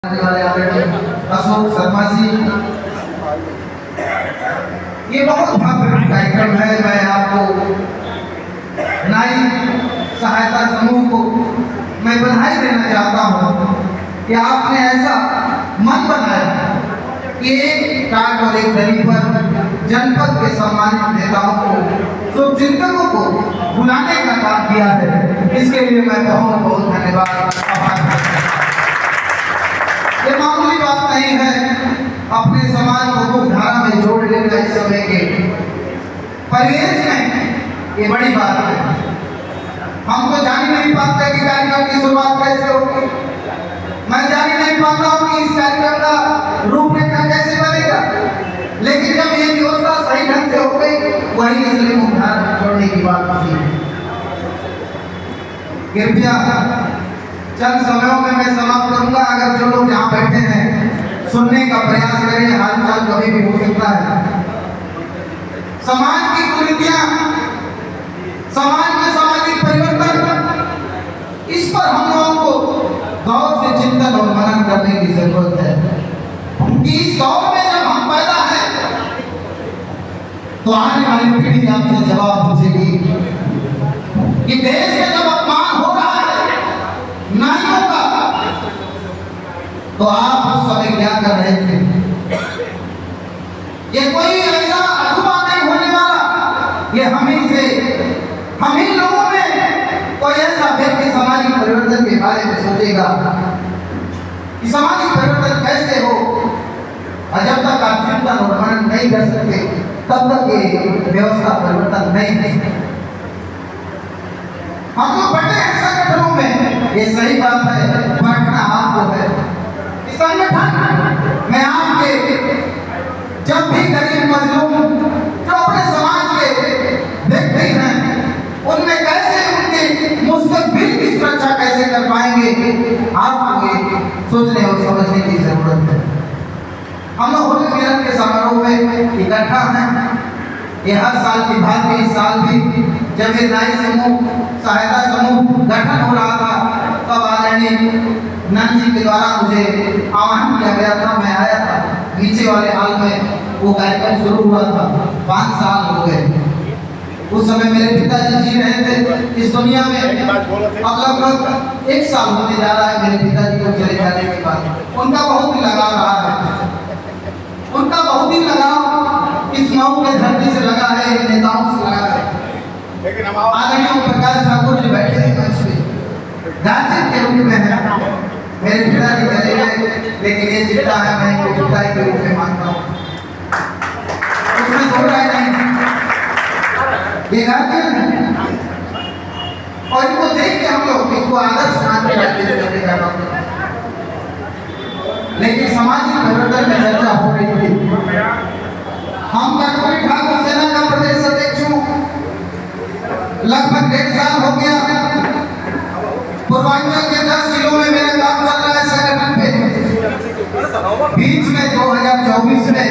वाले अशोक शर्मा जी, ये बहुत भव्य कार्यक्रम है। मैं आपको नाई सहायता समूह को मैं बधाई देना चाहता हूँ कि आपने ऐसा मन बनाया कि एक टाट और एक दरी पर जनपद के सम्मानित नेताओं को, शुभचिंतकों को बुलाने का काम किया है। इसके लिए मैं बहुत बहुत धन्यवाद। ये मामूली बात नहीं है, अपने समाज को मुख्यधारा में जोड़ लेना इस समय के परिवेश में ये बड़ी बात है। हम तो जान ही नहीं पाते कि कार्यक्रम की शुरुआत कैसे होगी। मैं जान ही नहीं पाता हूँ कि इस कार्यक्रम का रूपरेखा कैसे बनेगा, लेकिन जब ये व्यवस्था सही ढंग से हो गई, वही इसलिए मुख्यधारा छोड़ने की बात थी। कृपया चंद समयों में मैं समाप्त करूंगा। अगर जो लोग यहाँ बैठे हैं सुनने का प्रयास करें, हालचाल कभी भी हो सकता है। समाज की कुरीतियां, समाज में सामाजिक परिवर्तन, इस पर हम लोगों को गौर से चिंतन और मनन करने की जरूरत है कि इस दौर में जब हम पैदा हैं तो आने वाली पीढ़ी आपसे जवाब पूछेगी कि देश में जब अपमान हो रहा है नारियों का, तो आप उस समय क्या कर रहे थे? ये कोई ऐसा अधूरा नहीं होने वाला। ये हम ही लोगों में कोई ऐसा व्यक्ति सामाजिक परिवर्तन के बारे में सोचेगा कि सामाजिक परिवर्तन कैसे हो। और जब तक आप चिंतन और मनन नहीं कर सकते तब तक ये व्यवस्था परिवर्तन नहीं। हम लोग बड़े हैं संगठनों में, ये सही बात है, बैठना आपको है। इस संगठन में आपके जब भी गरीब मजलूम जो अपने समाज के व्यक्ति हैं, उनमें कैसे उनके मुस्तकबिल की सुरक्षा कैसे कर पाएंगे, आपको ये सोचने और समझने की जरूरत है। हम लोग होली मिलन के समारोह में इकट्ठा हैं। ये हर साल की भांति इस साल भी जब ये नाई समूह सहायता समूह गठन हो रहा था, तब आदरणीय नंद जी के द्वारा मुझे आह्वान किया गया था। मैं आया था, नीचे वाले हाल में वो कार्यक्रम शुरू हुआ था। 5 साल हो गए। उस समय मेरे पिताजी जी रहे थे इस दुनिया में। अब लगभग 1 साल होने जा रहा है मेरे पिताजी को चले जाने के बाद। उनका बहुत ही लगाव रहा है, उनका बहुत ही लगाव इस मऊ के धरती से लगा है, नेताओं से लगा है। लेकिन आदरणीय प्रकाश ठाकुर जी बैठे हैं मंच पे, गार्जियन के रूप में है। मेरे पिताजी चले गए, लेकिन ये चिट्ठा है, मैं इनको पिता के रूप में मानता हूँ, उसमें दो राय नहीं। ये गार्जियन है और इनको देख के हम लोग इनको आदर्श मान के करने का काम करते हैं। लेकिन सामाजिक परिवर्तन में चर्चा हो रही थी। हम कर्पूरी ठाकुर सेना का प्रदेश अध्यक्ष हूँ, लगभग 1.5 साल हो गया। पूर्वांचल के 10 जिलों में मेरा काम चल रहा है संगठन पे। बीच में 2024 में